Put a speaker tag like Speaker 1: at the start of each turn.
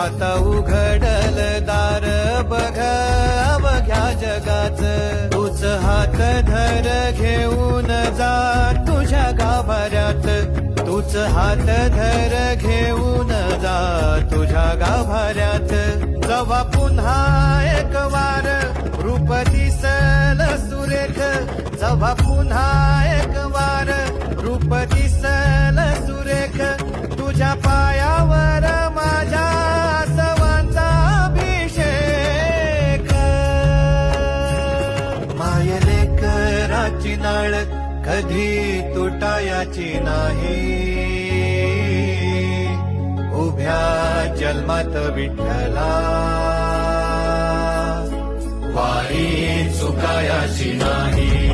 Speaker 1: आता उघडल दार बघ अवघ्या जगाच, तूच हात धर घेऊन जा तुझ्या गाभाऱ्यात, तूच हात धर घेऊन जा तुझ्या गाभाऱ्यात. जवा पुन्हा एक वार रूप दिसल सुरेख, जवा पुन्हा एक वार रूप दिसल सुरेख, तुझ्या पायावर माझ्या आसवांचा अभिषेक. मायलेकराची नाळ कधी तुटायाची नाही, उभ्या जन्मात विठ्ठला वारी चुकायाची नाही.